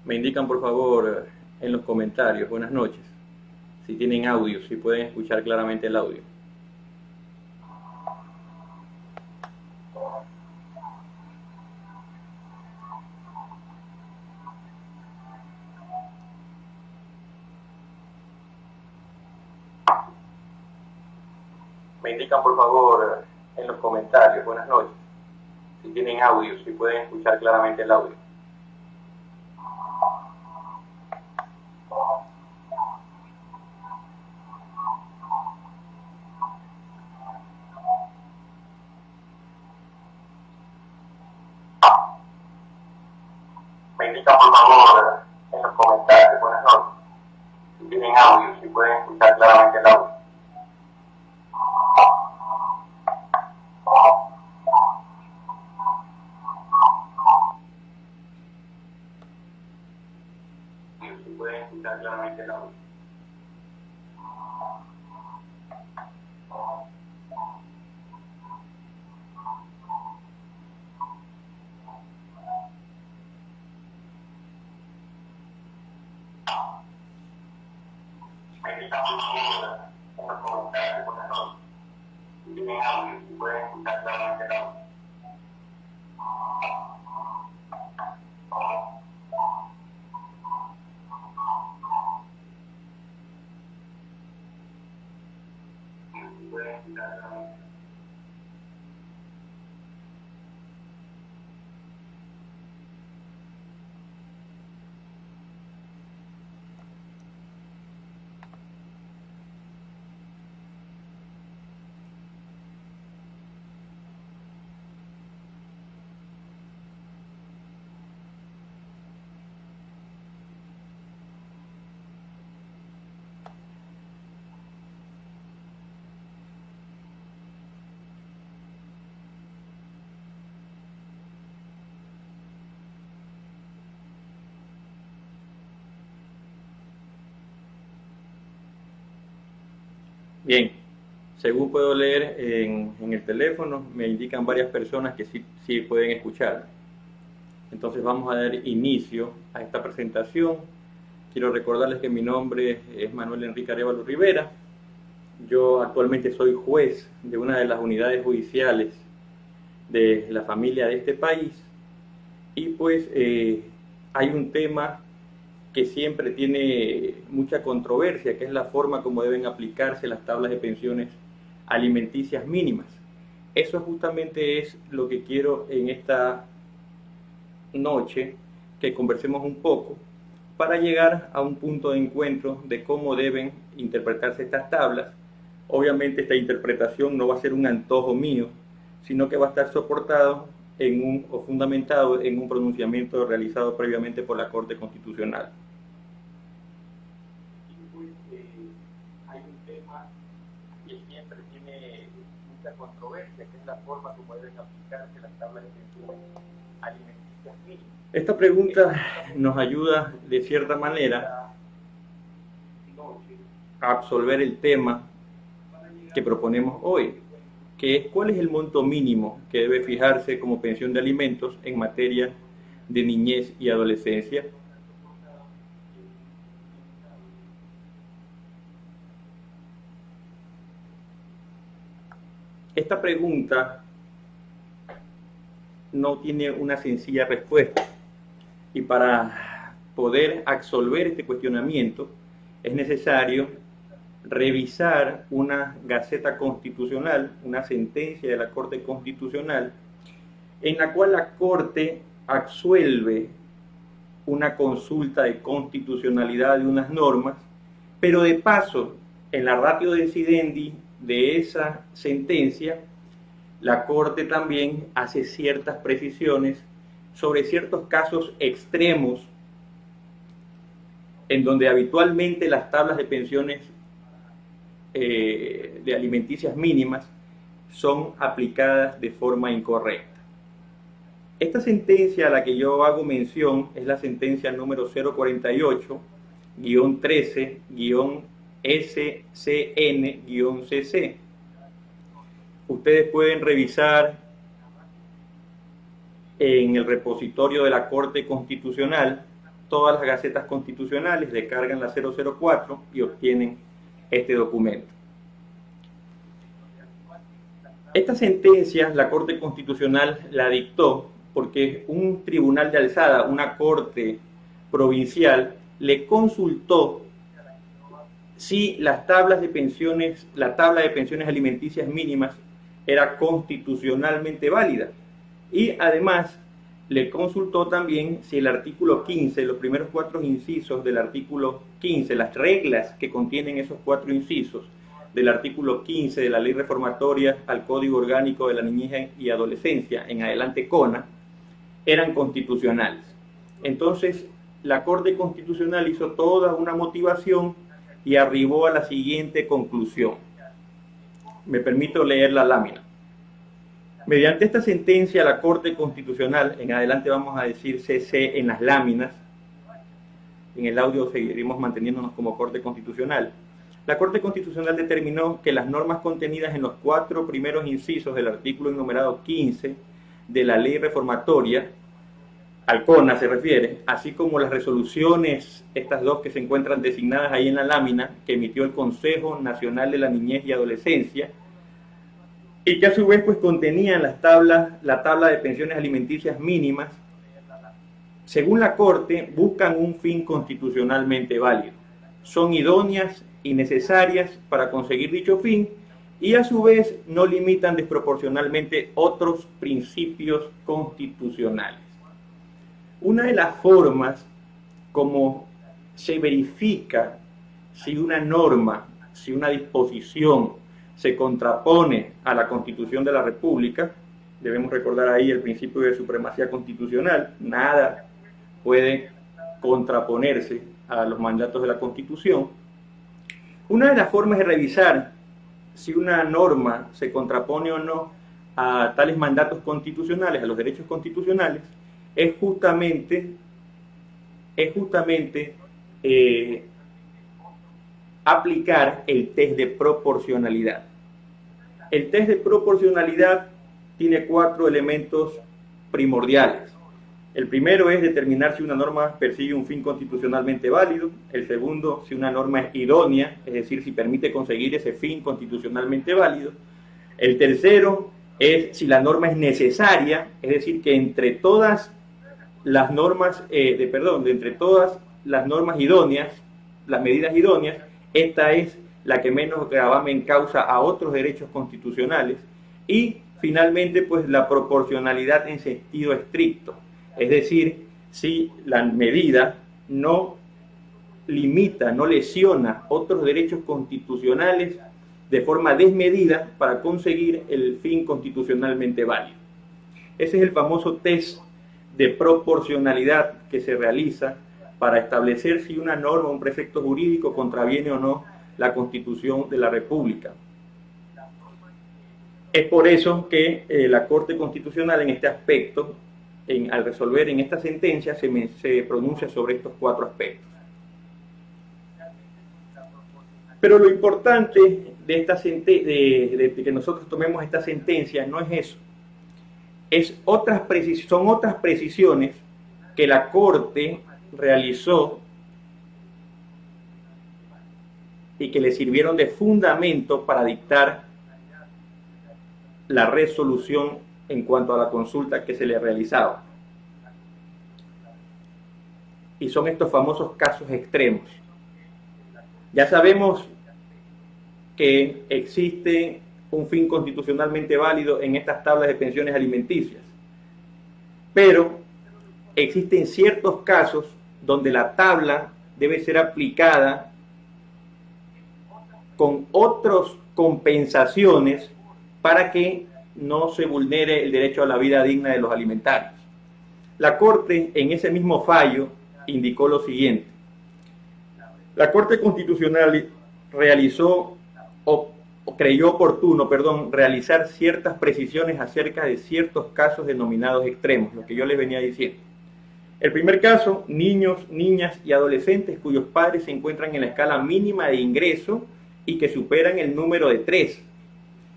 Me indican por favor en los comentarios, buenas noches, si tienen audio, si pueden escuchar claramente el audio. Me indican por favor en los comentarios, buenas noches, si tienen audio, si pueden escuchar claramente el audio. Me indican por favor en los comentarios, buenas noches, si tienen audio, si pueden escuchar claramente el audio. Si pueden escuchar claramente el audio. Me indican por favor en los comentarios, buenas noches, si tienen audio, si pueden escuchar claramente el audio. Bien, según puedo leer en el teléfono, me indican varias personas que sí pueden escuchar. Entonces vamos a dar inicio a esta presentación. Quiero recordarles que mi nombre es Manuel Enrique Arévalo Rivera. Yo actualmente soy juez de una de las unidades judiciales de la familia de este país. Y pues hay un tema que siempre tiene mucha controversia, que es la forma como deben aplicarse las tablas de pensiones alimenticias mínimas. Eso justamente es lo que quiero en esta noche, que conversemos un poco, para llegar a un punto de encuentro de cómo deben interpretarse estas tablas. Obviamente esta interpretación no va a ser un antojo mío, sino que va a estar soportado o fundamentado en un pronunciamiento realizado previamente por la Corte Constitucional. Hay un tema que siempre tiene mucha controversia, que es la forma como deben aplicarse las tablas de pensiones alimenticias mínimas. Esta pregunta nos ayuda de cierta manera a absolver el tema que proponemos hoy, que es cuál es el monto mínimo que debe fijarse como pensión de alimentos en materia de niñez y adolescencia. Esta pregunta no tiene una sencilla respuesta, y para poder absolver este cuestionamiento es necesario revisar una gaceta constitucional, una sentencia de la Corte Constitucional, en la cual la Corte absuelve una consulta de constitucionalidad de unas normas, pero de paso, en la ratio decidendi de esa sentencia, la Corte también hace ciertas precisiones sobre ciertos casos extremos en donde habitualmente las tablas de pensiones de alimenticias mínimas son aplicadas de forma incorrecta. Esta sentencia a la que yo hago mención es la sentencia número 048 13-SCN-CC. Ustedes pueden revisar en el repositorio de la Corte Constitucional todas las gacetas constitucionales, descargan la 004 y obtienen este documento. Esta sentencia la Corte Constitucional la dictó porque un tribunal de alzada, una corte provincial, le consultó si las tablas de pensiones, la tabla de pensiones alimenticias mínimas era constitucionalmente válida. Y además le consultó también si el artículo 15, los primeros 4 incisos del artículo 15, las reglas que contienen esos 4 incisos del artículo 15 de la Ley Reformatoria al Código Orgánico de la Niñez y Adolescencia, en adelante CONA, eran constitucionales. Entonces, la Corte Constitucional hizo toda una motivación y arribó a la siguiente conclusión. Me permito leer la lámina. Mediante esta sentencia, la Corte Constitucional, en adelante vamos a decir CC en las láminas, en el audio seguiremos manteniéndonos como Corte Constitucional. La Corte Constitucional determinó que las normas contenidas en los 4 primeros incisos del artículo enumerado 15 de la Ley Reformatoria, al CONA se refiere, así como las resoluciones, estas 2 que se encuentran designadas ahí en la lámina, que emitió el Consejo Nacional de la Niñez y Adolescencia, y que a su vez pues contenían la tabla de pensiones alimenticias mínimas, según la Corte, buscan un fin constitucionalmente válido. Son idóneas y necesarias para conseguir dicho fin y a su vez no limitan desproporcionalmente otros principios constitucionales. Una de las formas como se verifica si una norma, si una disposición se contrapone a la Constitución de la República, debemos recordar ahí el principio de supremacía constitucional, nada puede contraponerse a los mandatos de la Constitución. Una de las formas de revisar si una norma se contrapone o no a tales mandatos constitucionales, a los derechos constitucionales, es justamente aplicar el test de proporcionalidad. El test de proporcionalidad tiene 4 elementos primordiales. El primero es determinar si una norma persigue un fin constitucionalmente válido. El segundo, si una norma es idónea, es decir, si permite conseguir ese fin constitucionalmente válido. El tercero es si la norma es necesaria, es decir, que entre todas las normas, entre todas las normas idóneas, las medidas idóneas, esta es la que menos gravamen causa a otros derechos constitucionales. Y finalmente, pues la proporcionalidad en sentido estricto. Es decir, si la medida no limita, no lesiona otros derechos constitucionales de forma desmedida para conseguir el fin constitucionalmente válido. Ese es el famoso test de proporcionalidad que se realiza para establecer si una norma o un precepto jurídico contraviene o no la Constitución de la República. Es por eso que la Corte Constitucional en este aspecto, al resolver en esta sentencia, se pronuncia sobre estos 4 aspectos. Pero lo importante de que nosotros tomemos esta sentencia no es eso. Son otras precisiones que la Corte realizó y que le sirvieron de fundamento para dictar la resolución en cuanto a la consulta que se le realizaba. Y son estos famosos casos extremos. Ya sabemos que existe un fin constitucionalmente válido en estas tablas de pensiones alimenticias, pero existen ciertos casos donde la tabla debe ser aplicada con otras compensaciones para que no se vulnere el derecho a la vida digna de los alimentarios. La Corte, en ese mismo fallo, indicó lo siguiente. La Corte Constitucional creyó oportuno, realizar ciertas precisiones acerca de ciertos casos denominados extremos, lo que yo les venía diciendo. El primer caso, niños, niñas y adolescentes cuyos padres se encuentran en la escala mínima de ingreso y que superan el número de 3.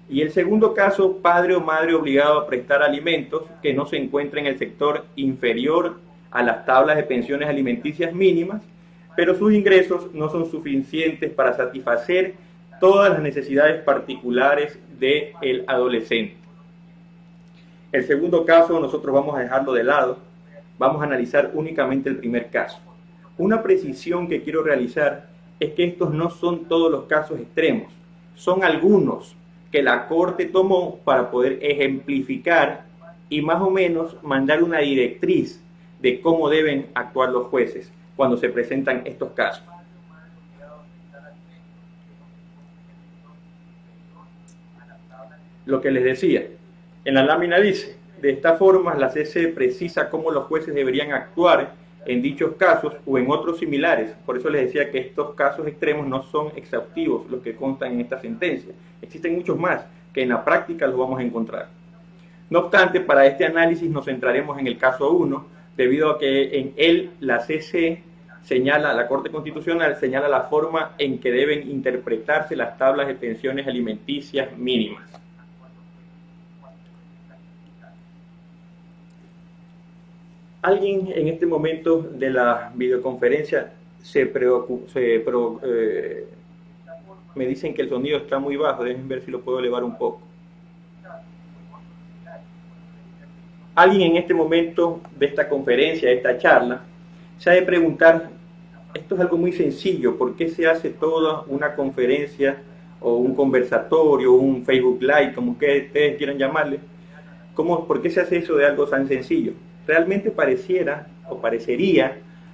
Y el segundo caso, padre o madre obligado a prestar alimentos que no se encuentra en el sector inferior a las tablas de pensiones alimenticias mínimas, pero sus ingresos no son suficientes para satisfacer todas las necesidades particulares del adolescente. El segundo caso nosotros vamos a dejarlo de lado, vamos a analizar únicamente el primer caso. Una precisión que quiero realizar es que estos no son todos los casos extremos, son algunos que la Corte tomó para poder ejemplificar y más o menos mandar una directriz de cómo deben actuar los jueces cuando se presentan estos casos. Lo que les decía, en la lámina dice, de esta forma la CC precisa cómo los jueces deberían actuar en dichos casos o en otros similares. Por eso les decía que estos casos extremos no son exhaustivos los que constan en esta sentencia. Existen muchos más que en la práctica los vamos a encontrar. No obstante, para este análisis nos centraremos en el caso 1, debido a que en él la CC señala, la Corte Constitucional señala la forma en que deben interpretarse las tablas de pensiones alimenticias mínimas. Alguien en este momento de la videoconferencia me dicen que el sonido está muy bajo, déjenme ver si lo puedo elevar un poco. Alguien en este momento de esta conferencia, de esta charla, se ha de preguntar, esto es algo muy sencillo, ¿por qué se hace toda una conferencia o un conversatorio, un Facebook Live, como ustedes quieran llamarle? ¿Por qué se hace eso de algo tan sencillo? Realmente parecería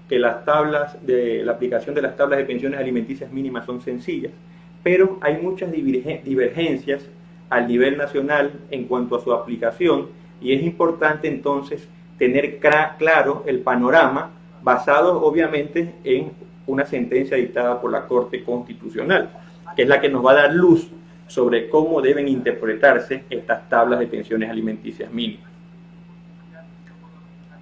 que las tablas de la aplicación de las tablas de pensiones alimenticias mínimas son sencillas, pero hay muchas divergencias al nivel nacional en cuanto a su aplicación y es importante entonces tener claro el panorama basado obviamente en una sentencia dictada por la Corte Constitucional, que es la que nos va a dar luz sobre cómo deben interpretarse estas tablas de pensiones alimenticias mínimas.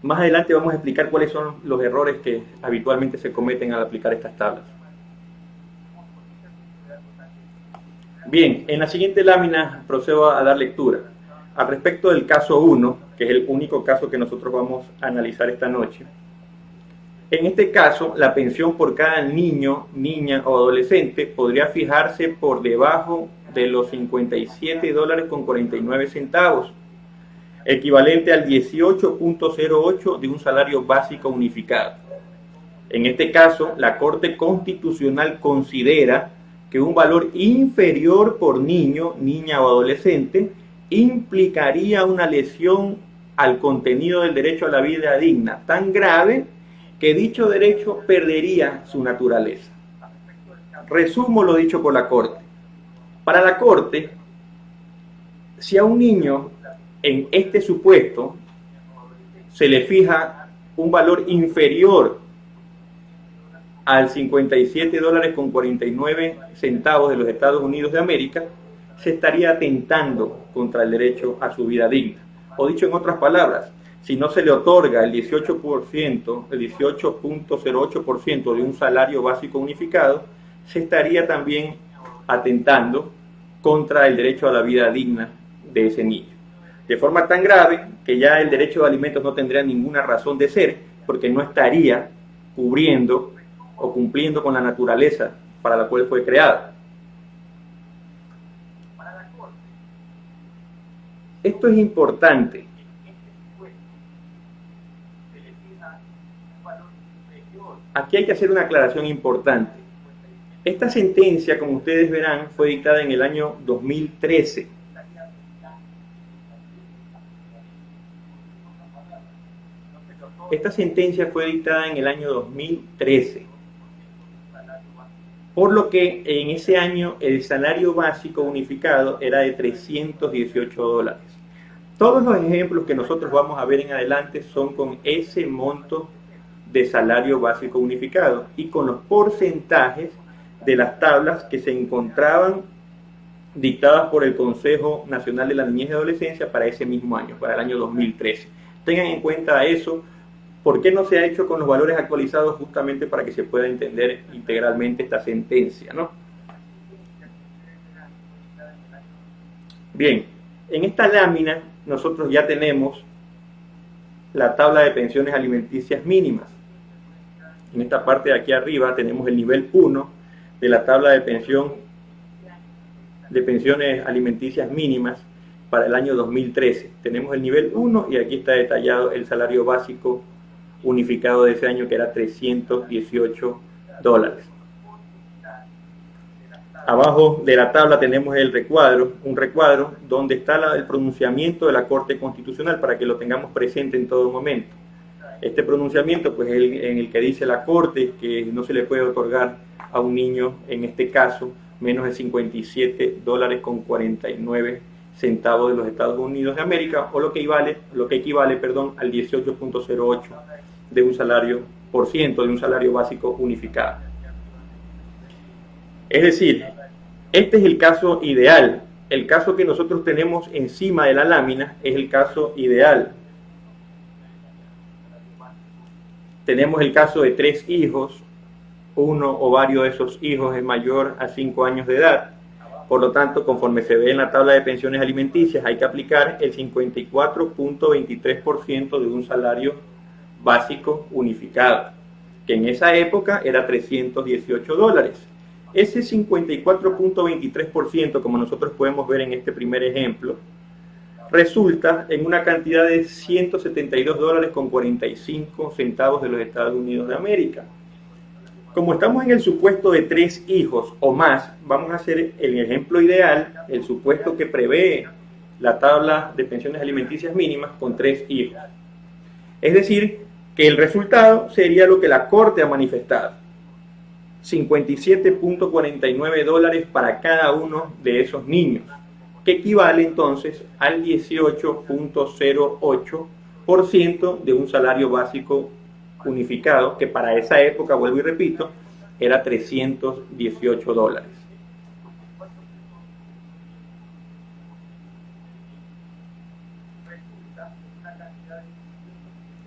Más adelante vamos a explicar cuáles son los errores que habitualmente se cometen al aplicar estas tablas. Bien, en la siguiente lámina procedo a dar lectura. Al respecto del caso 1, que es el único caso que nosotros vamos a analizar esta noche, en este caso la pensión por cada niño, niña o adolescente podría fijarse por debajo de los $57.49, equivalente al 18.08 de un salario básico unificado. En este caso, la Corte Constitucional considera que un valor inferior por niño, niña o adolescente implicaría una lesión al contenido del derecho a la vida digna tan grave que dicho derecho perdería su naturaleza. Resumo lo dicho por la Corte. Para la Corte, si a un niño en este supuesto se le fija un valor inferior al $57.49 de los Estados Unidos de América, se estaría atentando contra el derecho a su vida digna. O dicho en otras palabras, si no se le otorga el 18.08% de un salario básico unificado, se estaría también atentando contra el derecho a la vida digna de ese niño. De forma tan grave que ya el derecho de alimentos no tendría ninguna razón de ser, porque no estaría cubriendo o cumpliendo con la naturaleza para la cual fue creada. Esto es importante. Aquí hay que hacer una aclaración importante. Esta sentencia, como ustedes verán, fue dictada en el año 2013. Esta sentencia fue dictada en el año 2013. Por lo que en ese año el salario básico unificado era de $318. Todos los ejemplos que nosotros vamos a ver en adelante son con ese monto de salario básico unificado y con los porcentajes de las tablas que se encontraban dictadas por el Consejo Nacional de la Niñez y Adolescencia para ese mismo año, para el año 2013. Tengan en cuenta eso ¿Por qué no se ha hecho con los valores actualizados? Justamente para que se pueda entender integralmente esta sentencia, ¿no? Bien, en esta lámina nosotros ya tenemos la tabla de pensiones alimenticias mínimas. En esta parte de aquí arriba tenemos el nivel 1 de la tabla de pensiones alimenticias mínimas para el año 2013. Tenemos el nivel 1 y aquí está detallado el salario básico unificado de ese año, que era $318. Abajo de la tabla tenemos el recuadro, un recuadro donde está el pronunciamiento de la Corte Constitucional para que lo tengamos presente en todo momento. Este pronunciamiento pues es en el que dice la Corte que no se le puede otorgar a un niño, en este caso, menos de $57.49 de los Estados Unidos de América, o lo que equivale, al 18.08 de un salario por ciento de un salario básico unificado. Es decir, este es el caso ideal. El caso que nosotros tenemos encima de la lámina es el caso ideal. Tenemos el caso de 3 hijos, uno o varios de esos hijos es mayor a 5 años de edad. Por lo tanto, conforme se ve en la tabla de pensiones alimenticias, hay que aplicar el 54.23% de un salario básico unificado, que en esa época era $318. Ese 54.23%, como nosotros podemos ver en este primer ejemplo, resulta en una cantidad de $172.45 de los Estados Unidos de América. Como estamos en el supuesto de 3 hijos o más, vamos a hacer el ejemplo ideal, el supuesto que prevé la tabla de pensiones alimenticias mínimas con 3 hijos. Es decir, que el resultado sería lo que la Corte ha manifestado: $57.49 para cada uno de esos niños, que equivale entonces al 18.08% de un salario básico unificado, que para esa época, vuelvo y repito, era $318.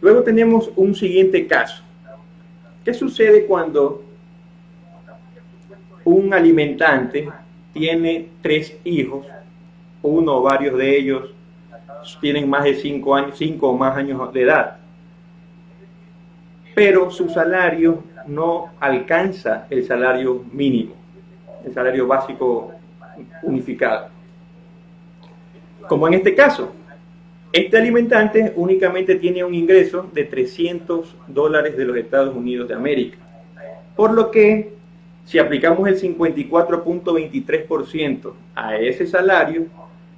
Luego tenemos un siguiente caso. ¿Qué sucede cuando un alimentante tiene 3 hijos, uno o varios de ellos tienen más de 5 o más años de edad, pero su salario no alcanza el salario mínimo, el salario básico unificado? Como en este caso, este alimentante únicamente tiene un ingreso de $300 de los Estados Unidos de América, por lo que si aplicamos el 54.23% a ese salario,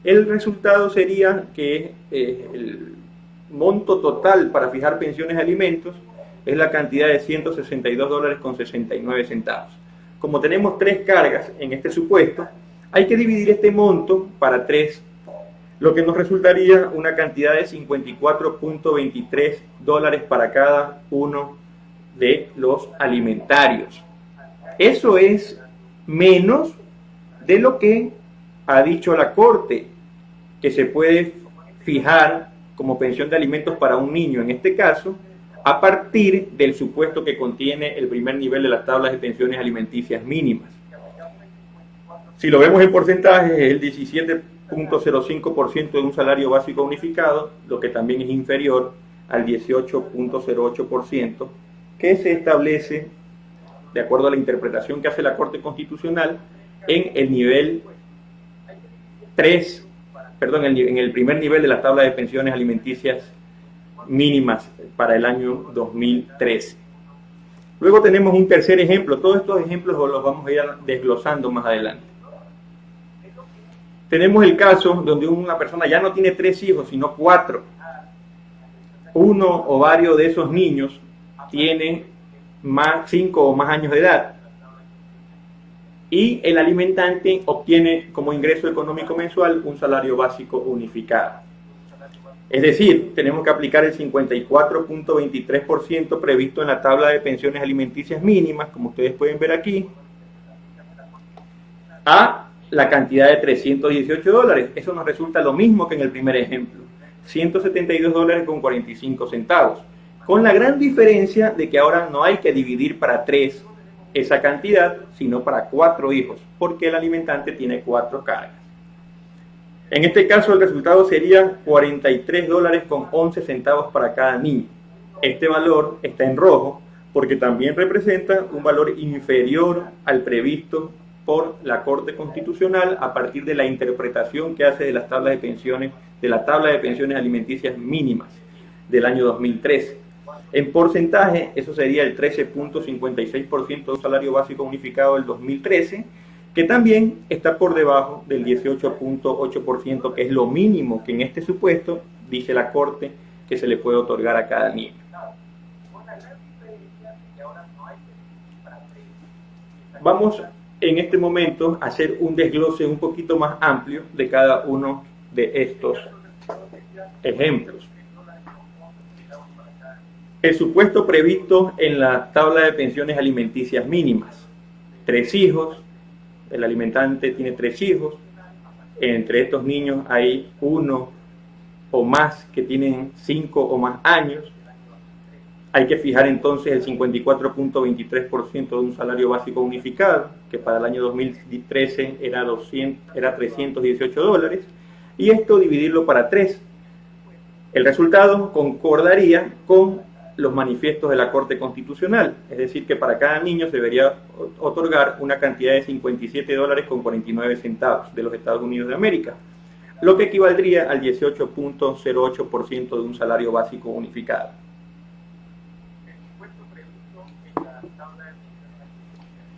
el resultado sería que el monto total para fijar pensiones de alimentos es la cantidad de $162.69. Como tenemos 3 cargas en este supuesto, hay que dividir este monto para 3, lo que nos resultaría una cantidad de $54.23 para cada uno de los alimentarios. Eso es menos de lo que ha dicho la Corte, que se puede fijar como pensión de alimentos para un niño, en este caso, a partir del supuesto que contiene el primer nivel de las tablas de pensiones alimenticias mínimas. Si lo vemos en porcentajes, es el 17.05% de un salario básico unificado, lo que también es inferior al 18.08% que se establece, de acuerdo a la interpretación que hace la Corte Constitucional, en el nivel 3, en el primer nivel de la tabla de pensiones alimenticias mínimas para el año 2013. Luego tenemos un tercer ejemplo. Todos estos ejemplos los vamos a ir desglosando más adelante. Tenemos el caso donde una persona ya no tiene 3 hijos, sino 4. Uno o varios de esos niños tiene 5 o más años de edad, y el alimentante obtiene como ingreso económico mensual un salario básico unificado. Es decir, tenemos que aplicar el 54.23% previsto en la tabla de pensiones alimenticias mínimas, como ustedes pueden ver aquí, a la cantidad de $318. Eso nos resulta lo mismo que en el primer ejemplo, $172.45. con la gran diferencia de que ahora no hay que dividir para 3 esa cantidad, sino para 4 hijos, porque el alimentante tiene 4 cargas. En este caso el resultado sería $43.11 para cada niño. Este valor está en rojo porque también representa un valor inferior al previsto por la Corte Constitucional a partir de la interpretación que hace de las tablas de pensiones, de la tabla de pensiones alimenticias mínimas del año 2013. En porcentaje, eso sería el 13.56% de un salario básico unificado del 2013, que también está por debajo del 18.8%, que es lo mínimo que en este supuesto dice la Corte que se le puede otorgar a cada niño. Vamos en este momento a hacer un desglose un poquito más amplio de cada uno de estos ejemplos. El supuesto previsto en la tabla de pensiones alimenticias mínimas: 3 hijos, el alimentante tiene 3 hijos, entre estos niños hay 1 o más que tienen 5 o más años. Hay que fijar entonces el 54.23% de un salario básico unificado, que para el año 2013 era $318, y esto dividirlo para 3. El resultado concordaría con los manifiestos de la Corte Constitucional, es decir, que para cada niño se debería otorgar una cantidad de $57.49 de los Estados Unidos de América, lo que equivaldría al 18.08% de un salario básico unificado.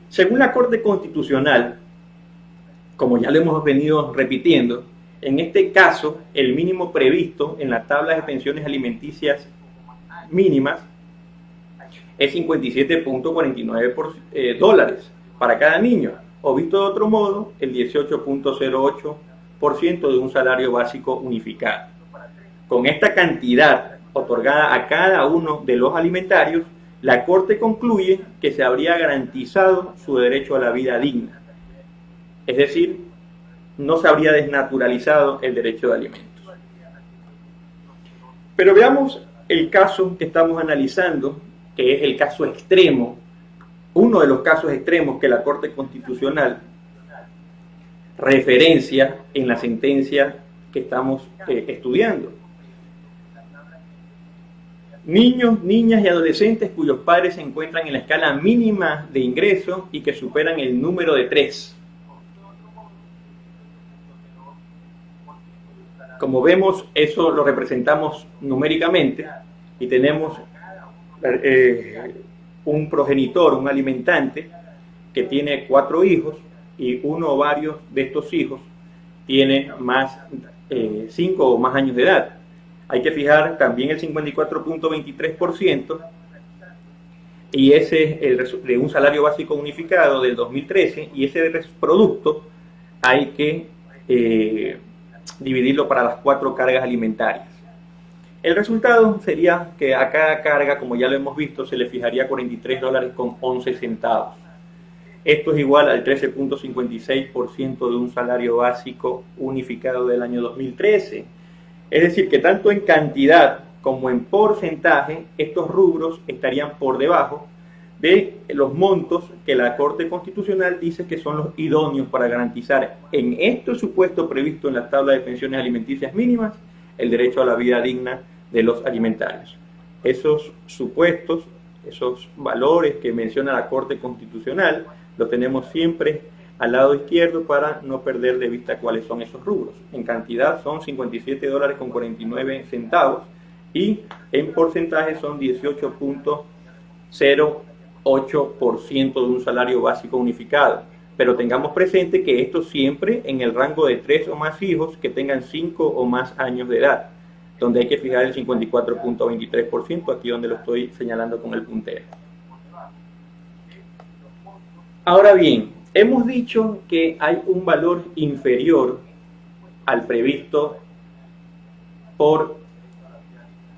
Según la Corte Constitucional, como ya lo hemos venido repitiendo, en este caso el mínimo previsto en la tabla de pensiones alimenticias mínimas es $57.49 para cada niño, o visto de otro modo, el 18.08% de un salario básico unificado. Con esta cantidad otorgada a cada uno de los alimentarios, la Corte concluye que se habría garantizado su derecho a la vida digna, es decir, no se habría desnaturalizado el derecho de alimentos. Pero veamos el caso que estamos analizando, que es el caso extremo, uno de los casos extremos que la Corte Constitucional referencia en la sentencia que estamos estudiando. Niños, niñas y adolescentes cuyos padres se encuentran en la escala mínima de ingreso y que superan el número de 3. Como vemos, eso lo representamos numéricamente y tenemos un progenitor, un alimentante, que tiene 4 hijos y uno o varios de estos hijos tiene 5 o más años de edad. Hay que fijar también el 54.23% y ese es de un salario básico unificado del 2013, y ese producto hay que dividirlo para las 4 cargas alimentarias. El resultado sería que a cada carga, como ya lo hemos visto, se le fijaría $43.11. Esto es igual al 13.56% de un salario básico unificado del año 2013. Es decir, que tanto en cantidad como en porcentaje, estos rubros estarían por debajo de los montos que la Corte Constitucional dice que son los idóneos para garantizar en este supuesto previsto en la tabla de pensiones alimenticias mínimas el derecho a la vida digna de los alimentarios. Esos supuestos, esos valores que menciona la Corte Constitucional, los tenemos siempre al lado izquierdo para no perder de vista cuáles son esos rubros. En cantidad son $57.49 y en porcentaje son 18.08% de un salario básico unificado. Pero tengamos presente que esto siempre en el rango de 3 o más hijos que tengan 5 o más años de edad, donde hay que fijar el 54.23%, aquí donde lo estoy señalando con el puntero. Ahora bien, hemos dicho que hay un valor inferior al previsto por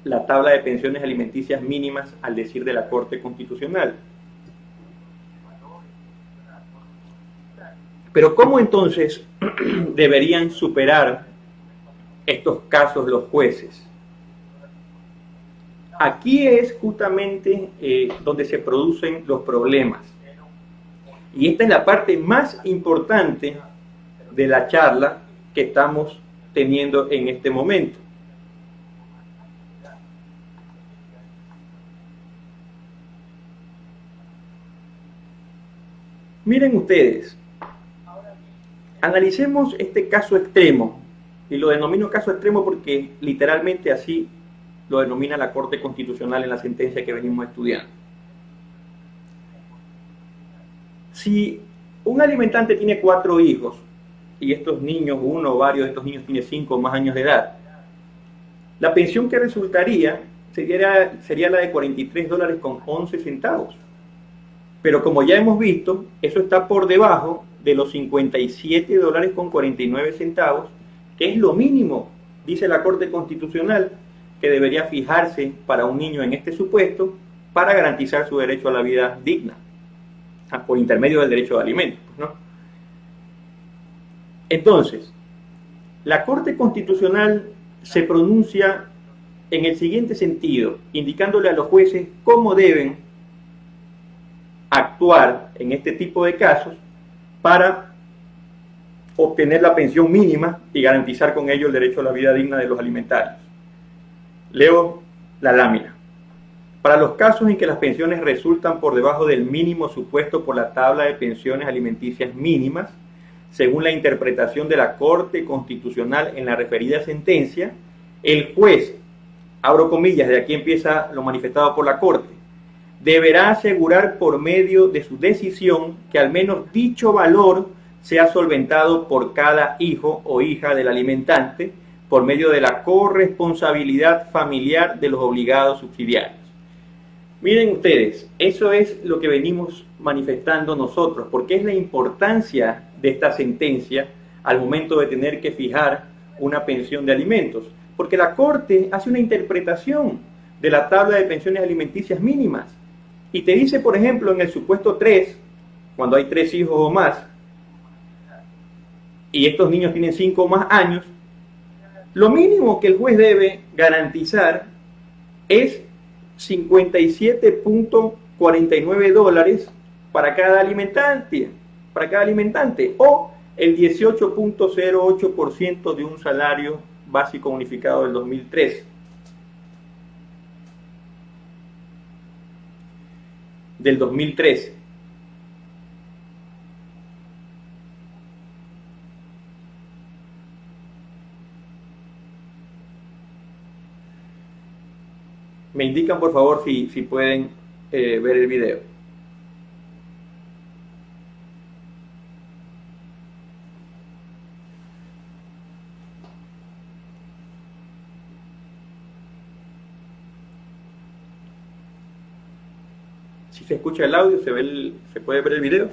la tabla de pensiones alimenticias mínimas al decir de la Corte Constitucional. Pero ¿cómo entonces deberían superar estos casos los jueces? Aquí es justamente donde se producen los problemas. Y esta es la parte más importante de la charla que estamos teniendo en este momento. Miren ustedes, analicemos este caso extremo, y lo denomino caso extremo porque literalmente así lo denomina la Corte Constitucional en la sentencia que venimos estudiando. Si un alimentante tiene 4 hijos, y estos niños, uno o varios de estos niños tiene 5 o más años de edad, la pensión que resultaría sería la de $43.11. Pero como ya hemos visto, eso está por debajo de los $57.49, que es lo mínimo, dice la Corte Constitucional, que debería fijarse para un niño en este supuesto para garantizar su derecho a la vida digna, por intermedio del derecho de alimentos, ¿no? Entonces, la Corte Constitucional se pronuncia en el siguiente sentido, indicándole a los jueces cómo deben actuar en este tipo de casos para obtener la pensión mínima y garantizar con ello el derecho a la vida digna de los alimentarios. Leo la lámina. Para los casos en que las pensiones resultan por debajo del mínimo supuesto por la tabla de pensiones alimenticias mínimas, según la interpretación de la Corte Constitucional en la referida sentencia, el juez, abro comillas, de aquí empieza lo manifestado por la Corte, deberá asegurar por medio de su decisión que al menos dicho valor sea solventado por cada hijo o hija del alimentante por medio de la corresponsabilidad familiar de los obligados subsidiarios. Miren ustedes, eso es lo que venimos manifestando nosotros, porque es la importancia de esta sentencia al momento de tener que fijar una pensión de alimentos, porque la Corte hace una interpretación de la tabla de pensiones alimenticias mínimas y te dice, por ejemplo, en el supuesto 3, cuando hay 3 hijos o más, y estos niños tienen 5 o más años, lo mínimo que el juez debe garantizar es $57.49 para cada alimentante, o el 18.08% de un salario básico unificado del 2003. Del 2003. Me indican por favor si pueden ver el video. Si se escucha el audio, se puede ver el video.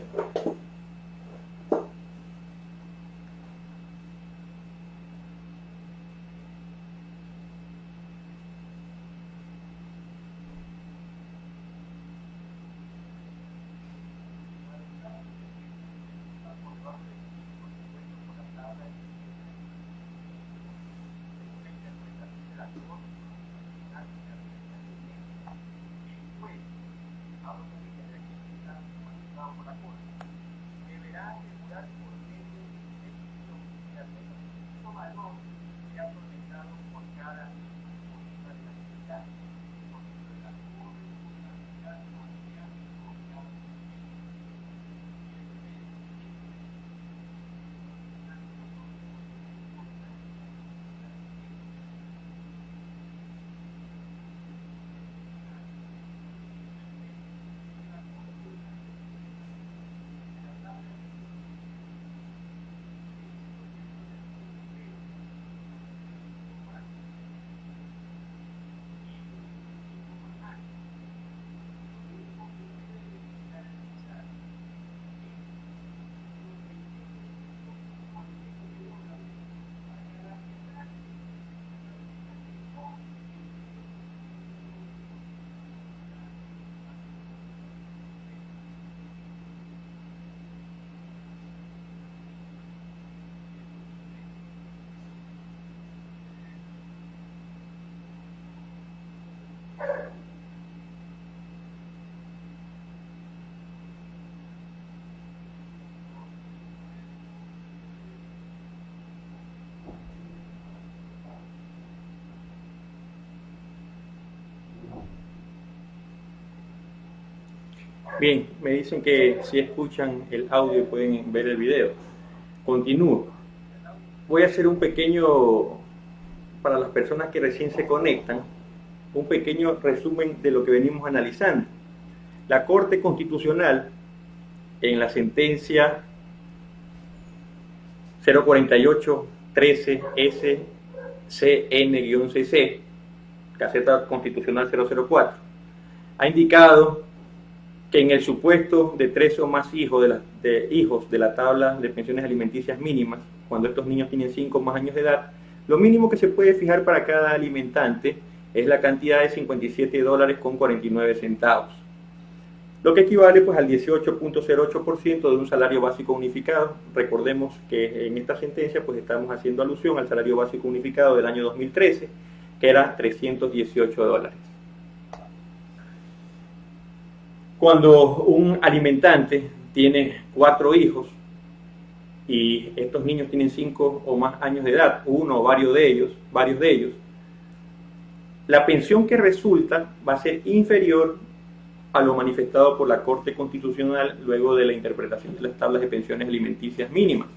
Bien, me dicen que si escuchan el audio pueden ver el video. Continúo. Voy a hacer un pequeño, para las personas que recién se conectan, un pequeño resumen de lo que venimos analizando. La Corte Constitucional, en la sentencia 048-13-SCN-CC, Gaceta Constitucional 004, ha indicado que en el supuesto de 3 o más hijos de la tabla de pensiones alimenticias mínimas, cuando estos niños tienen 5 o más años de edad, lo mínimo que se puede fijar para cada alimentante es la cantidad de $57.49, lo que equivale pues al 18.08% de un salario básico unificado. Recordemos que en esta sentencia pues estamos haciendo alusión al salario básico unificado del año 2013, que era $318. Cuando un alimentante tiene 4 hijos y estos niños tienen 5 o más años de edad, uno o varios de ellos, la pensión que resulta va a ser inferior a lo manifestado por la Corte Constitucional luego de la interpretación de las tablas de pensiones alimenticias mínimas.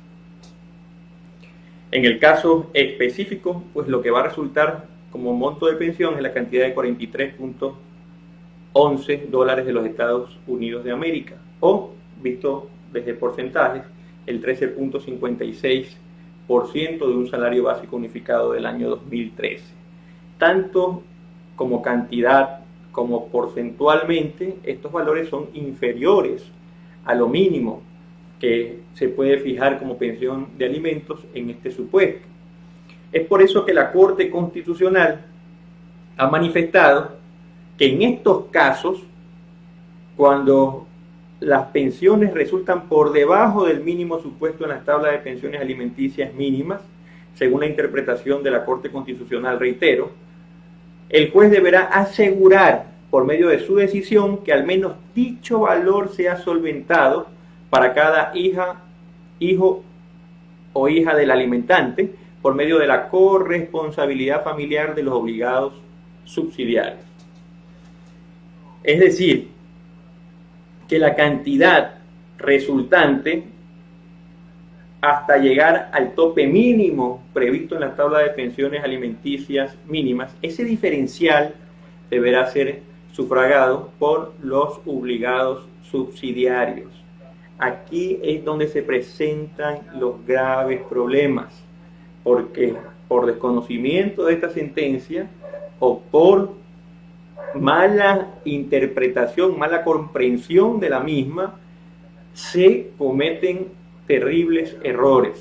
En el caso específico, pues lo que va a resultar como monto de pensión es la cantidad de $43.11 de los Estados Unidos de América, o, visto desde porcentajes, el 13.56% de un salario básico unificado del año 2013. Tanto como cantidad como porcentualmente, estos valores son inferiores a lo mínimo que se puede fijar como pensión de alimentos en este supuesto. Es por eso que la Corte Constitucional ha manifestado que en estos casos, cuando las pensiones resultan por debajo del mínimo supuesto en las tablas de pensiones alimenticias mínimas, según la interpretación de la Corte Constitucional, reitero, el juez deberá asegurar por medio de su decisión que al menos dicho valor sea solventado para cada hija, hijo o hija del alimentante por medio de la corresponsabilidad familiar de los obligados subsidiarios. Es decir, que la cantidad resultante hasta llegar al tope mínimo previsto en la tabla de pensiones alimenticias mínimas, ese diferencial deberá ser sufragado por los obligados subsidiarios. Aquí es donde se presentan los graves problemas, porque por desconocimiento de esta sentencia o por mala interpretación, mala comprensión de la misma, se cometen terribles errores.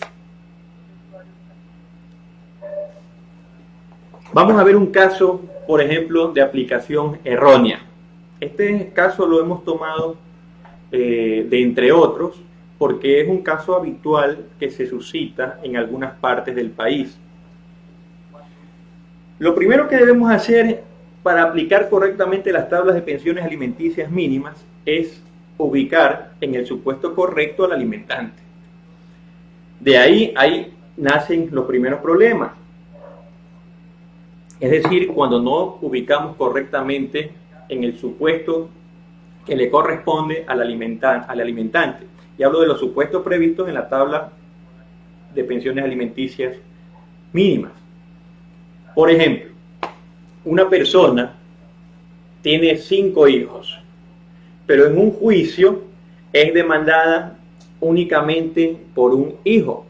Vamos a ver un caso, por ejemplo, de aplicación errónea. Este caso lo hemos tomado de entre otros porque es un caso habitual que se suscita en algunas partes del país. Lo primero que debemos hacer para aplicar correctamente las tablas de pensiones alimenticias mínimas es ubicar en el supuesto correcto al alimentante. De ahí nacen los primeros problemas. Es decir, cuando no ubicamos correctamente en el supuesto que le corresponde al alimentante. Y hablo de los supuestos previstos en la tabla de pensiones alimenticias mínimas. Por ejemplo, una persona tiene 5 hijos, pero en un juicio es demandada únicamente por un hijo.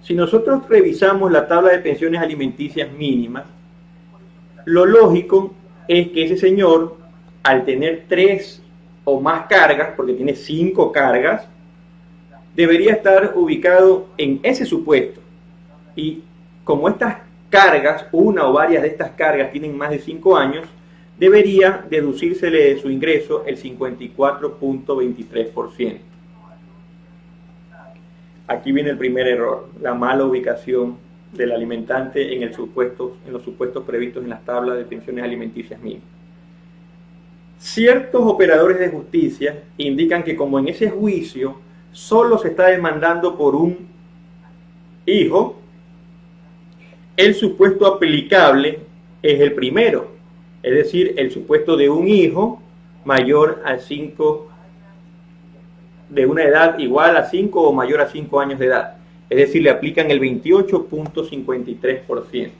Si nosotros revisamos la tabla de pensiones alimenticias mínimas, lo lógico es que ese señor, al tener 3 o más cargas, porque tiene 5 cargas, debería estar ubicado en ese supuesto. Y como estas cargas, una o varias de estas cargas tienen más de 5 años, debería deducírsele de su ingreso el 54.23%. Aquí viene el primer error, la mala ubicación del alimentante en los supuestos previstos en las tablas de pensiones alimenticias mínimas. Ciertos operadores de justicia indican que como en ese juicio solo se está demandando por un hijo, el supuesto aplicable es el primero, es decir, el supuesto de un hijo mayor a 5, de una edad igual a 5 o mayor a 5 años de edad. Es decir, le aplican el 28.53%,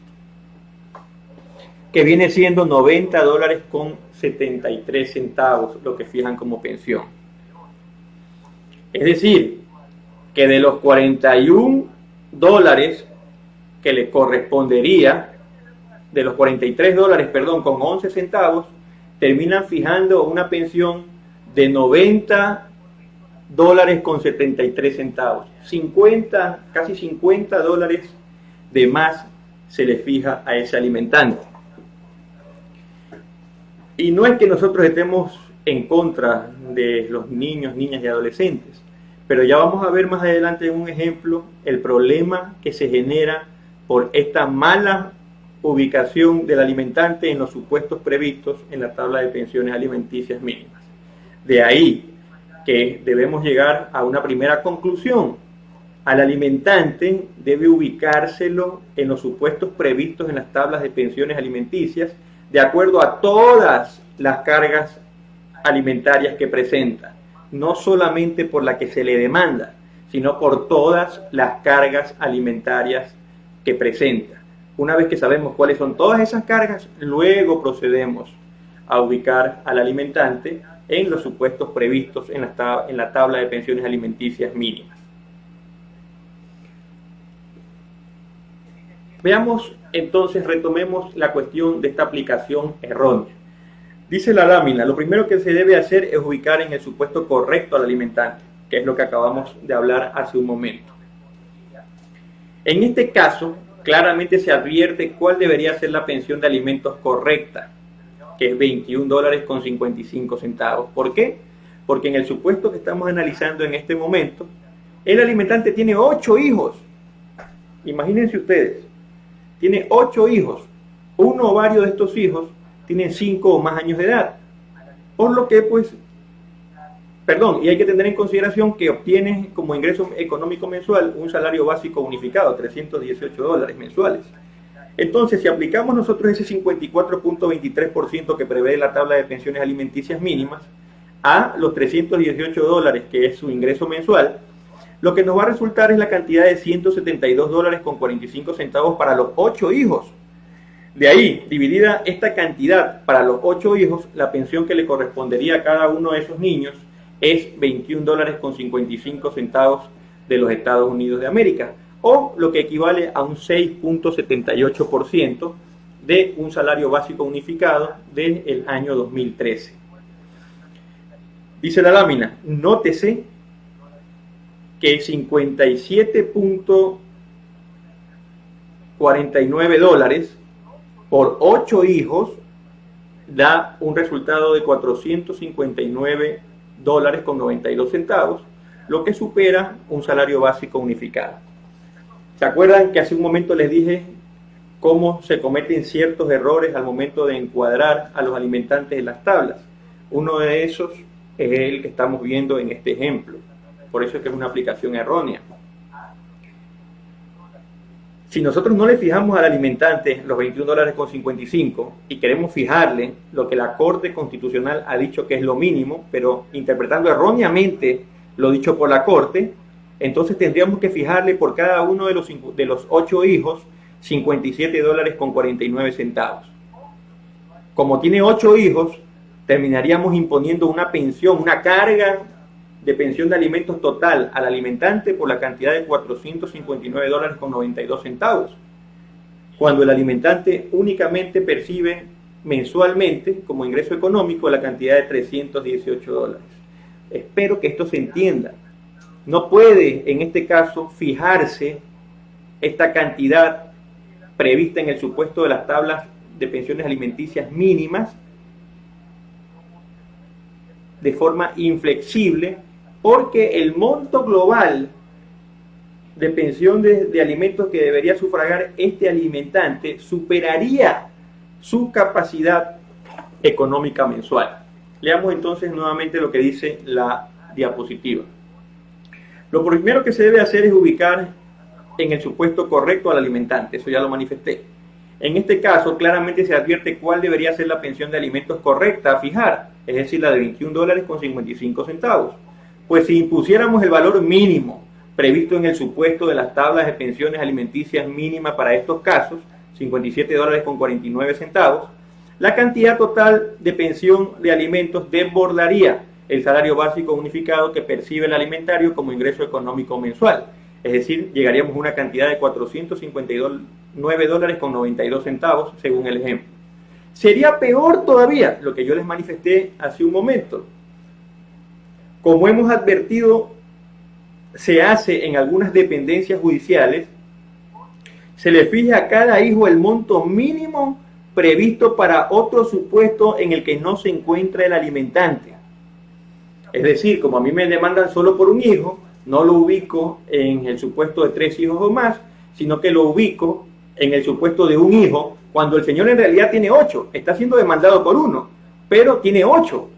que viene siendo $90.73, lo que fijan como pensión. Es decir, que de los $41 que le correspondería, de los $43, perdón, con 11 centavos, terminan fijando una pensión de $90.73. 50, casi $50 de más se le fija a ese alimentante. Y no es que nosotros estemos en contra de los niños, niñas y adolescentes, pero ya vamos a ver más adelante en un ejemplo el problema que se genera por esta mala ubicación del alimentante en los supuestos previstos en la tabla de pensiones alimenticias mínimas. De ahí que debemos llegar a una primera conclusión. Al alimentante debe ubicárselo en los supuestos previstos en las tablas de pensiones alimenticias de acuerdo a todas las cargas alimentarias que presenta, no solamente por la que se le demanda, sino por todas las cargas alimentarias que presenta. Una vez que sabemos cuáles son todas esas cargas, luego procedemos a ubicar al alimentante en los supuestos previstos en la tabla de pensiones alimenticias mínimas. Veamos entonces, retomemos la cuestión de esta aplicación errónea. Dice la lámina, lo primero que se debe hacer es ubicar en el supuesto correcto al alimentante, que es lo que acabamos de hablar hace un momento. En este caso, claramente se advierte cuál debería ser la pensión de alimentos correcta, que es $21.55. ¿Por qué? Porque en el supuesto que estamos analizando en este momento, el alimentante tiene 8 hijos. Imagínense ustedes, tiene 8 hijos. Uno o varios de estos hijos tienen 5 o más años de edad. Por lo que, y hay que tener en consideración que obtiene como ingreso económico mensual un salario básico unificado, $318 mensuales. Entonces, si aplicamos nosotros ese 54.23% que prevé la tabla de pensiones alimenticias mínimas a los $318 que es su ingreso mensual, lo que nos va a resultar es la cantidad de $172.45 para los 8 hijos. De ahí, dividida esta cantidad para los 8 hijos, la pensión que le correspondería a cada uno de esos niños es $21.55 de los Estados Unidos de América, o lo que equivale a un 6.78% de un salario básico unificado del año 2013. Dice la lámina, nótese que $57.49 por 8 hijos da un resultado de $459.92, lo que supera un salario básico unificado. ¿Se acuerdan que hace un momento les dije cómo se cometen ciertos errores al momento de encuadrar a los alimentantes en las tablas? Uno de esos es el que estamos viendo en este ejemplo. Por eso es que es una aplicación errónea. Si nosotros no le fijamos al alimentante los $21.55 y queremos fijarle lo que la Corte Constitucional ha dicho que es lo mínimo, pero interpretando erróneamente lo dicho por la Corte, entonces tendríamos que fijarle por cada uno de los 8 hijos $57.49. Como tiene 8 hijos, terminaríamos imponiendo una pensión, una carga de pensión de alimentos total al alimentante por la cantidad de $459.92, cuando el alimentante únicamente percibe mensualmente como ingreso económico la cantidad de $318. Espero que esto se entienda. No puede, en este caso, fijarse esta cantidad prevista en el supuesto de las tablas de pensiones alimenticias mínimas de forma inflexible, porque el monto global de pensión de alimentos que debería sufragar este alimentante superaría su capacidad económica mensual. Leamos entonces nuevamente lo que dice la diapositiva. Lo primero que se debe hacer es ubicar en el supuesto correcto al alimentante, eso ya lo manifesté. En este caso, claramente se advierte cuál debería ser la pensión de alimentos correcta a fijar, es decir, la de $21.55. Pues si impusiéramos el valor mínimo previsto en el supuesto de las tablas de pensiones alimenticias mínimas para estos casos, $57.49, la cantidad total de pensión de alimentos desbordaría el salario básico unificado que percibe el alimentario como ingreso económico mensual. Es decir, llegaríamos a una cantidad de $459.92 según el ejemplo. Sería peor todavía lo que yo les manifesté hace un momento. Como hemos advertido, se hace en algunas dependencias judiciales, se le fija a cada hijo el monto mínimo previsto para otro supuesto en el que no se encuentra el alimentante. Es decir, como a mí me demandan solo por un hijo, no lo ubico en el supuesto de 3 hijos o más, sino que lo ubico en el supuesto de un hijo, cuando el señor en realidad tiene 8, está siendo demandado por uno, pero tiene 8.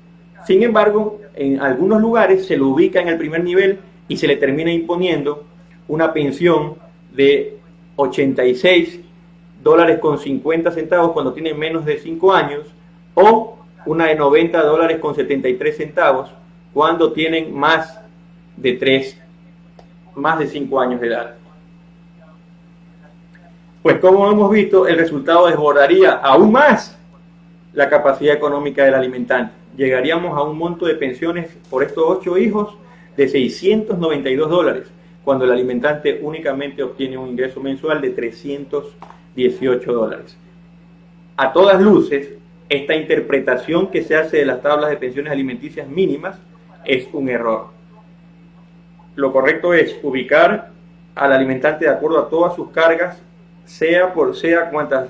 Sin embargo, en algunos lugares se lo ubica en el primer nivel y se le termina imponiendo una pensión de $86.50 cuando tiene menos de 5 años, o una de $90.73 cuando tienen más de 5 años de edad. Pues como hemos visto, el resultado desbordaría aún más la capacidad económica del alimentante. Llegaríamos a un monto de pensiones por estos 8 hijos de $692, cuando el alimentante únicamente obtiene un ingreso mensual de $318. A todas luces, esta interpretación que se hace de las tablas de pensiones alimenticias mínimas es un error. Lo correcto es ubicar al alimentante de acuerdo a todas sus cargas, sea por sea cuantas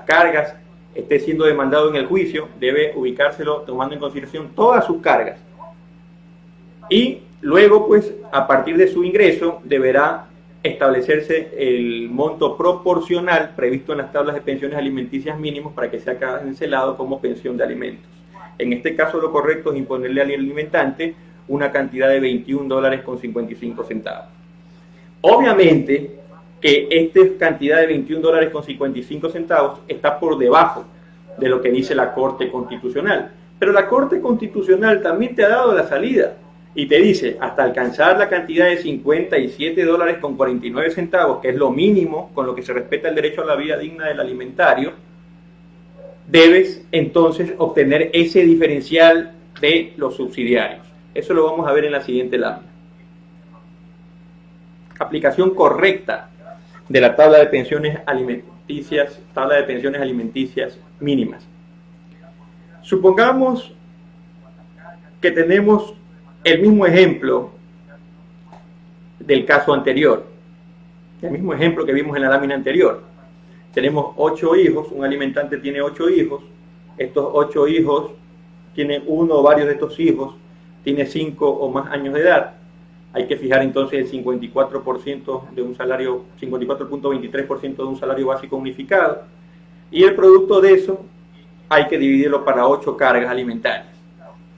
cargas esté siendo demandado en el juicio, debe ubicárselo tomando en consideración todas sus cargas. Y luego, pues, a partir de su ingreso, deberá establecerse el monto proporcional previsto en las tablas de pensiones alimenticias mínimas para que sea cancelado como pensión de alimentos. En este caso, lo correcto es imponerle al alimentante una cantidad de $21.55. Obviamente que esta cantidad de $21.55 está por debajo de lo que dice la Corte Constitucional. Pero la Corte Constitucional también te ha dado la salida y te dice, hasta alcanzar la cantidad de $57.49, que es lo mínimo con lo que se respeta el derecho a la vida digna del alimentario, debes entonces obtener ese diferencial de los subsidiarios. Eso lo vamos a ver en la siguiente lámina. Aplicación correcta de la tabla de pensiones alimenticias mínimas. Supongamos que tenemos el mismo ejemplo del caso anterior, el mismo ejemplo que vimos en la lámina anterior. Tenemos 8 hijos, un alimentante tiene 8 hijos, estos 8 hijos tienen uno o varios de estos hijos, tiene 5 o más años de edad. Hay que fijar entonces el 54% de un salario, 54.23% de un salario básico unificado, y el producto de eso hay que dividirlo para 8 cargas alimentarias.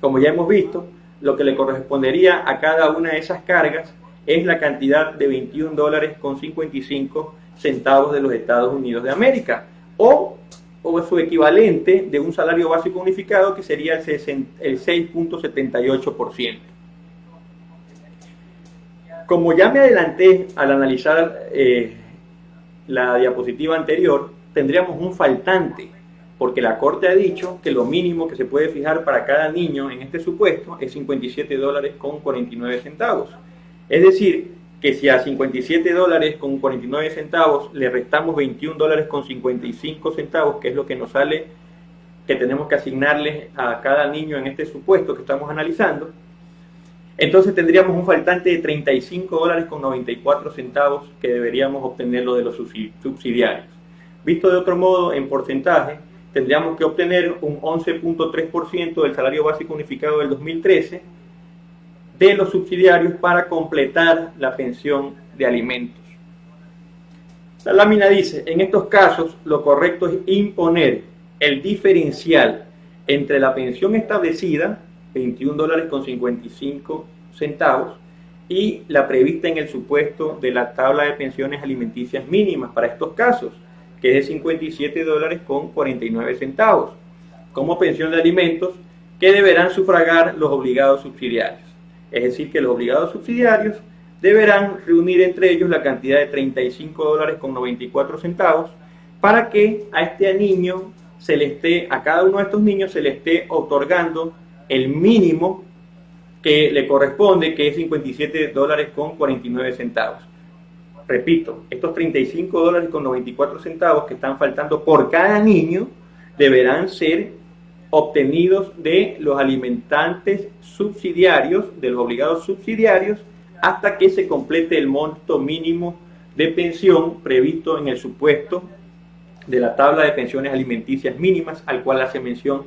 Como ya hemos visto, lo que le correspondería a cada una de esas cargas es la cantidad de $21.55 de los Estados Unidos de América, o su equivalente de un salario básico unificado, que sería el 6.78%. Como ya me adelanté al analizar la diapositiva anterior, tendríamos un faltante, porque la Corte ha dicho que lo mínimo que se puede fijar para cada niño en este supuesto es $57.49. Es decir, que si a $57.49 le restamos $21.55, que es lo que nos sale que tenemos que asignarle a cada niño en este supuesto que estamos analizando, entonces tendríamos un faltante de $35.94 que deberíamos obtenerlo de los subsidiarios. Visto de otro modo, en porcentaje, tendríamos que obtener un 11.3% del salario básico unificado del 2013, de los subsidiarios para completar la pensión de alimentos. La lámina dice, en estos casos lo correcto es imponer el diferencial entre la pensión establecida, $21.55, y la prevista en el supuesto de la tabla de pensiones alimenticias mínimas para estos casos, que es de $57.49, como pensión de alimentos que deberán sufragar los obligados subsidiarios. Es decir, que los obligados subsidiarios deberán reunir entre ellos la cantidad de $35.94 para que a este niño a cada uno de estos niños se le esté otorgando el mínimo que le corresponde, que es $57.49. Repito, estos $35.94 que están faltando por cada niño deberán ser obtenidos de los alimentantes subsidiarios, de los obligados subsidiarios, hasta que se complete el monto mínimo de pensión previsto en el supuesto de la tabla de pensiones alimenticias mínimas, al cual hace mención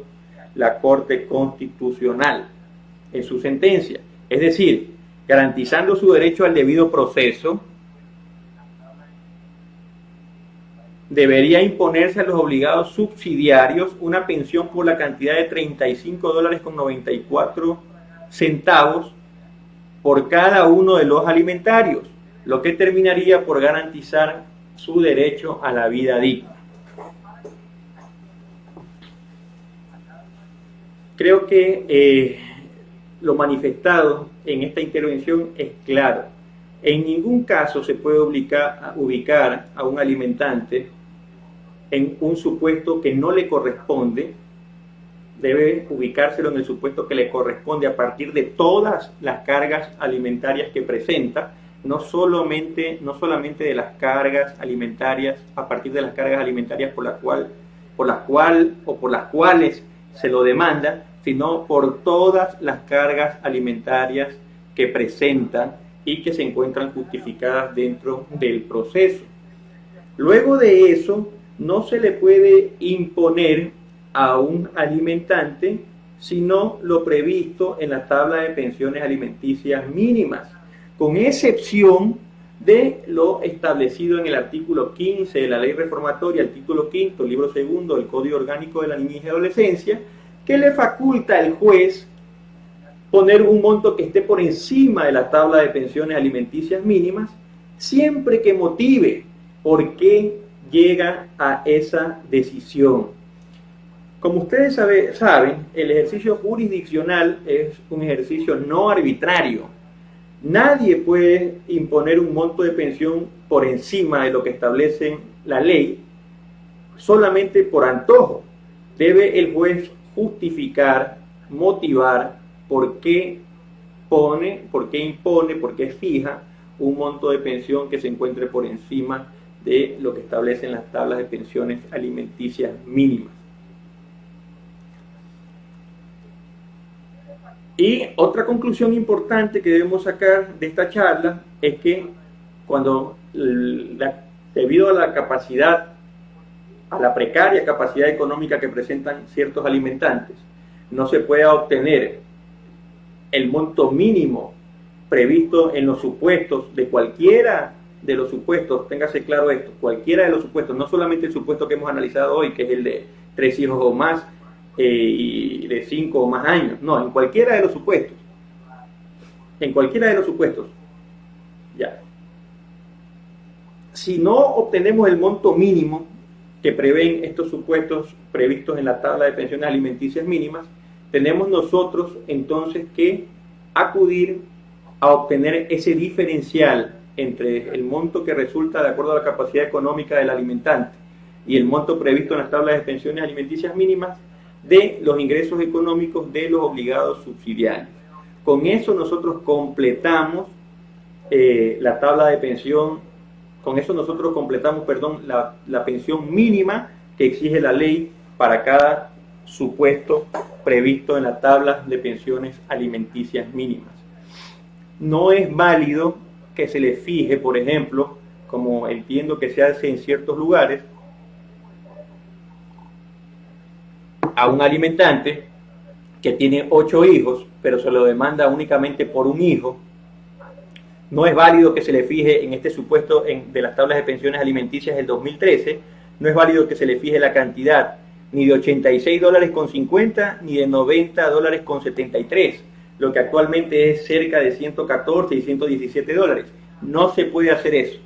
la Corte Constitucional en su sentencia. Es decir, garantizando su derecho al debido proceso, debería imponerse a los obligados subsidiarios una pensión por la cantidad de $35.94 por cada uno de los alimentarios, lo que terminaría por garantizar su derecho a la vida digna. Creo que lo manifestado en esta intervención es claro. En ningún caso se puede ubicar a un alimentante en un supuesto que no le corresponde. Debe ubicárselo en el supuesto que le corresponde a partir de todas las cargas alimentarias que presenta, no solamente de las cargas alimentarias, a partir de las cargas alimentarias por las cuales se lo demanda, sino por todas las cargas alimentarias que presenta y que se encuentran justificadas dentro del proceso. Luego de eso, no se le puede imponer a un alimentante sino lo previsto en la tabla de pensiones alimenticias mínimas, con excepción de lo establecido en el artículo 15 de la Ley Reformatoria, el título 5, libro segundo del Código Orgánico de la Niñez y Adolescencia, que le faculta al juez poner un monto que esté por encima de la tabla de pensiones alimenticias mínimas, siempre que motive por qué llega a esa decisión. Como ustedes saben, el ejercicio jurisdiccional es un ejercicio no arbitrario. Nadie puede imponer un monto de pensión por encima de lo que establece la ley, solamente por antojo. Debe el juez justificar, motivar por qué impone, por qué fija un monto de pensión que se encuentre por encima de lo que establecen las tablas de pensiones alimenticias mínimas. Y otra conclusión importante que debemos sacar de esta charla es que debido a la capacidad, a la precaria capacidad económica que presentan ciertos alimentantes, no se pueda obtener el monto mínimo previsto en los supuestos de cualquiera de los supuestos, téngase claro esto, cualquiera de los supuestos, no solamente el supuesto que hemos analizado hoy, que es el de 3 hijos o más y de 5 o más años, no, en cualquiera de los supuestos, ya. Si no obtenemos el monto mínimo que prevén estos supuestos previstos en la tabla de pensiones alimenticias mínimas, tenemos nosotros entonces que acudir a obtener ese diferencial entre el monto que resulta de acuerdo a la capacidad económica del alimentante y el monto previsto en las tablas de pensiones alimenticias mínimas de los ingresos económicos de los obligados subsidiarios. Con eso nosotros completamos la tabla de pensión, la pensión mínima que exige la ley para cada supuesto previsto en la tabla de pensiones alimenticias mínimas. No es válido que se le fije, por ejemplo, como entiendo que se hace en ciertos lugares, a un alimentante que tiene 8 hijos pero se lo demanda únicamente por un hijo, no es válido que se le fije en este supuesto de las tablas de pensiones alimenticias del 2013, no es válido que se le fije la cantidad ni de $86,50 ni de $90,73, lo que actualmente es cerca de 114 y 117 dólares. No se puede hacer eso.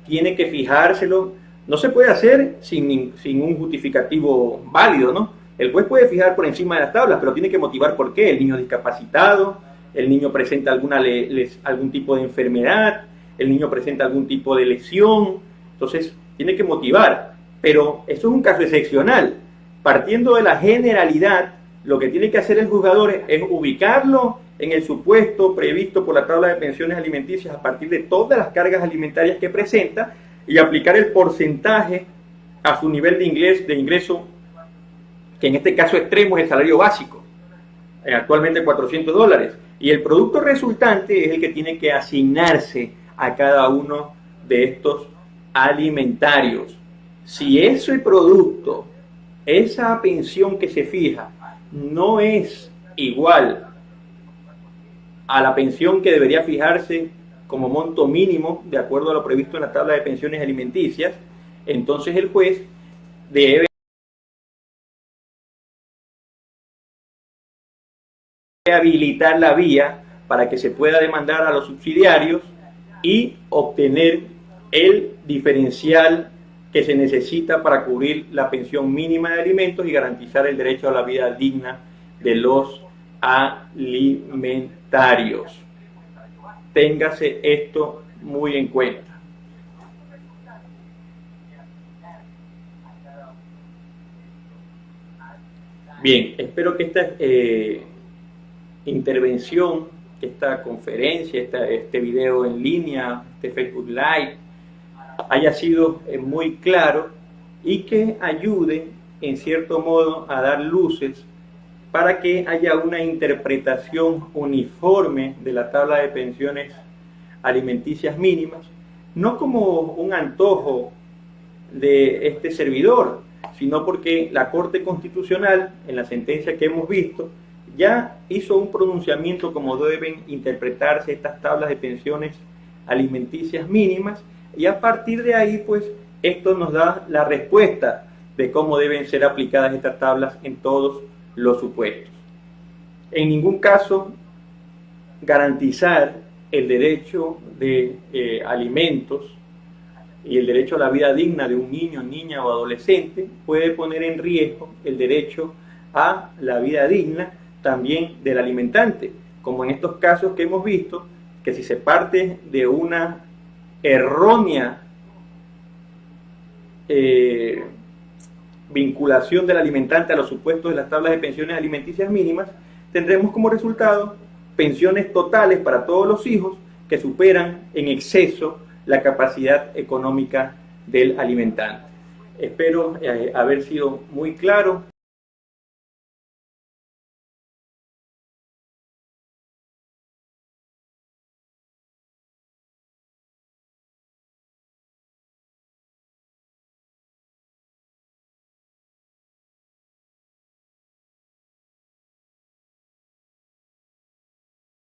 Tiene que fijárselo. No se puede hacer sin un justificativo válido, ¿no? El juez puede fijar por encima de las tablas, pero tiene que motivar por qué. El niño discapacitado, el niño presenta algún tipo de enfermedad, el niño presenta algún tipo de lesión. Entonces, tiene que motivar. Pero eso es un caso excepcional. Partiendo de la generalidad, lo que tiene que hacer el juzgador es ubicarlo en el supuesto previsto por la tabla de pensiones alimenticias a partir de todas las cargas alimentarias que presenta y aplicar el porcentaje a su nivel de ingreso, que en este caso extremo es el salario básico, actualmente $400, y el producto resultante es el que tiene que asignarse a cada uno de estos alimentarios. Si ese producto, esa pensión que se fija, no es igual a la pensión que debería fijarse como monto mínimo, de acuerdo a lo previsto en la tabla de pensiones alimenticias, entonces el juez debe habilitar la vía para que se pueda demandar a los subsidiarios y obtener el diferencial que se necesita para cubrir la pensión mínima de alimentos y garantizar el derecho a la vida digna de los alimentarios. Téngase esto muy en cuenta. Bien, espero que esta intervención, esta conferencia, este video en línea, este Facebook Live, haya sido muy claro y que ayude en cierto modo a dar luces para que haya una interpretación uniforme de la tabla de pensiones alimenticias mínimas, no como un antojo de este servidor, sino porque la Corte Constitucional, en la sentencia que hemos visto, ya hizo un pronunciamiento como deben interpretarse estas tablas de pensiones alimenticias mínimas, y a partir de ahí, pues, esto nos da la respuesta de cómo deben ser aplicadas estas tablas en todos los supuestos. En ningún caso garantizar el derecho de alimentos y el derecho a la vida digna de un niño, niña o adolescente puede poner en riesgo el derecho a la vida digna también del alimentante, como en estos casos que hemos visto, que si se parte de una errónea vinculación del alimentante a los supuestos de las tablas de pensiones alimenticias mínimas, tendremos como resultado pensiones totales para todos los hijos que superan en exceso la capacidad económica del alimentante. Espero haber sido muy claro.